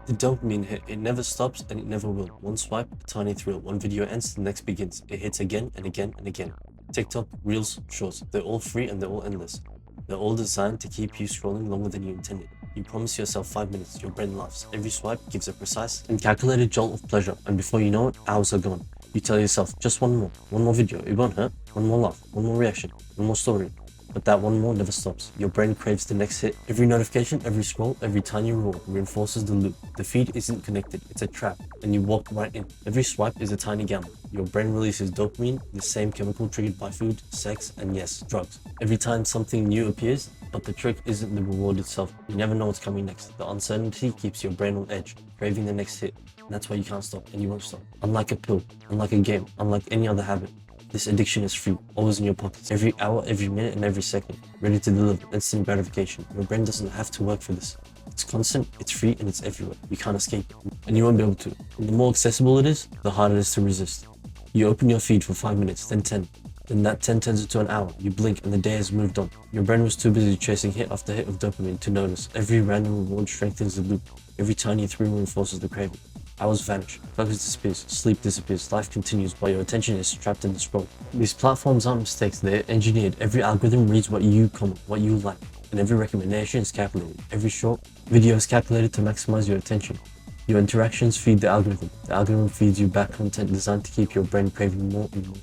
The dopamine hit, it never stops and it never will. One swipe, a tiny thrill. One video ends, the next begins. It hits again and again and again. TikTok, Reels, Shorts, they're all free and they're all endless. They're all designed to keep you scrolling longer than you intended. You promise yourself 5 minutes, your brain laughs. Every swipe gives a precise and calculated jolt of pleasure, and before you know it, hours are gone. You tell yourself, just one more video, it won't hurt. One more laugh, one more reaction, one more story. But that one more never stops. Your brain craves the next hit. Every notification, every scroll, every tiny reward reinforces the loop. The feed isn't connected, it's a trap, and you walk right in. Every swipe is a tiny gamble. Your brain releases dopamine, the same chemical triggered by food, sex, and yes, drugs. Every time something new appears, but the trick isn't the reward itself. You never know what's coming next. The uncertainty keeps your brain on edge, craving the next hit. And that's why you can't stop, and you won't stop. Unlike a pill, unlike a game, unlike any other habit, this addiction is free, always in your pockets, every hour, every minute, and every second, ready to deliver instant gratification. Your brain doesn't have to work for this. It's constant, it's free, and it's everywhere. You can't escape it, and you won't be able to. And the more accessible it is, the harder it is to resist. You open your feed for 5 minutes, then 10. Then that 10 turns into an hour. You blink and the day has moved on. Your brain was too busy chasing hit after hit of dopamine to notice. Every random reward strengthens the loop. Every tiny thrill reinforces the craving. Hours vanish, focus disappears, sleep disappears, life continues while your attention is trapped in the scroll. These platforms aren't mistakes, they're engineered. Every algorithm reads what you comment, what you like, and every recommendation is calculated. Every short video is calculated to maximize your attention. Your interactions feed the algorithm. The algorithm feeds you back content designed to keep your brain craving more and more.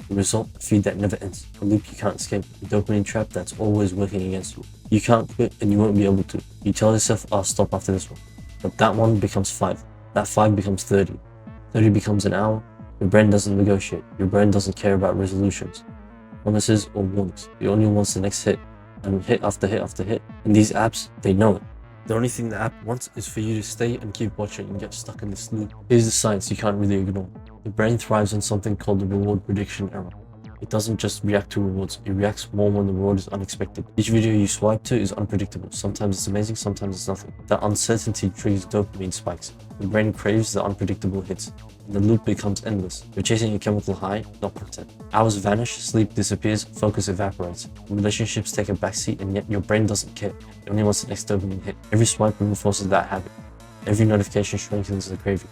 The result, a feed that never ends, a loop you can't escape, a dopamine trap that's always working against you. You can't quit and you won't be able to. You tell yourself, I'll stop after this one. But that one becomes 5. That 5 becomes 30. 30 becomes an hour. Your brain doesn't negotiate. Your brain doesn't care about resolutions, promises, or warnings. It only wants the next hit, and hit after hit after hit. And these apps, they know it. The only thing the app wants is for you to stay and keep watching and get stuck in this loop. Here's the science you can't really ignore. The brain thrives on something called the reward prediction error. It doesn't just react to rewards, it reacts more when the reward is unexpected. Each video you swipe to is unpredictable. Sometimes it's amazing, sometimes it's nothing. That uncertainty triggers dopamine spikes. The brain craves the unpredictable hits, and the loop becomes endless. You're chasing a chemical high, not content. Hours vanish, sleep disappears, focus evaporates. Relationships take a backseat, and yet your brain doesn't care. It only wants the next dopamine hit. Every swipe reinforces that habit. Every notification strengthens the craving.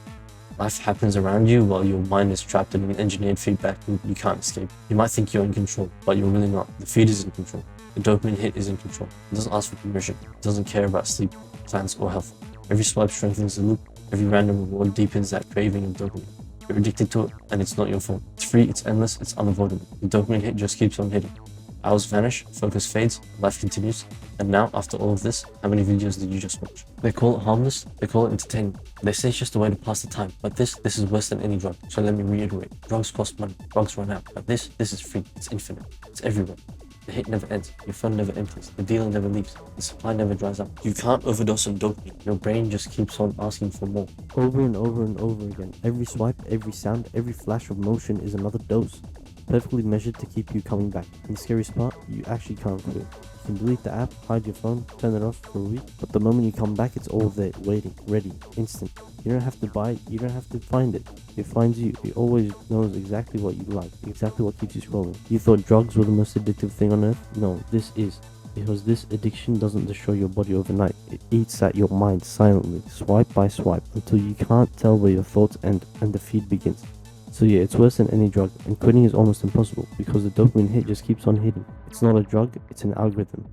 Life happens around you while your mind is trapped in an engineered feedback loop you can't escape. You might think you're in control, but you're really not. The feed is in control. The dopamine hit is in control. It doesn't ask for permission. It doesn't care about sleep, plans, or health. Every swipe strengthens the loop. Every random reward deepens that craving of dopamine. You're addicted to it, and it's not your fault. It's free, it's endless, it's unavoidable. The dopamine hit just keeps on hitting. Hours vanish, focus fades, life continues. And now, after all of this, how many videos did you just watch? They call it harmless, they call it entertaining. They say it's just a way to pass the time. But this is worse than any drug. So let me reiterate. Drugs cost money, drugs run out. But this is free, it's infinite, it's everywhere. The hit never ends, your phone never empties, the dealer never leaves, the supply never dries up. You can't overdose on dopamine. Your brain just keeps on asking for more. Over and over and over again. Every swipe, every sound, every flash of motion is another dose. Perfectly measured to keep you coming back. And the scariest part, you actually can't quit. You can delete the app, hide your phone, turn it off for a week, but the moment you come back, it's all there, waiting, ready, instant. You don't have to buy it, you don't have to find it. It finds you. It always knows exactly what you like, exactly what keeps you scrolling. You thought drugs were the most addictive thing on earth? No, this is. Because this addiction doesn't destroy your body overnight. It eats at your mind silently, swipe by swipe, until you can't tell where your thoughts end and the feed begins. So yeah, it's worse than any drug, and quitting is almost impossible because the dopamine hit just keeps on hitting. It's not a drug, it's an algorithm.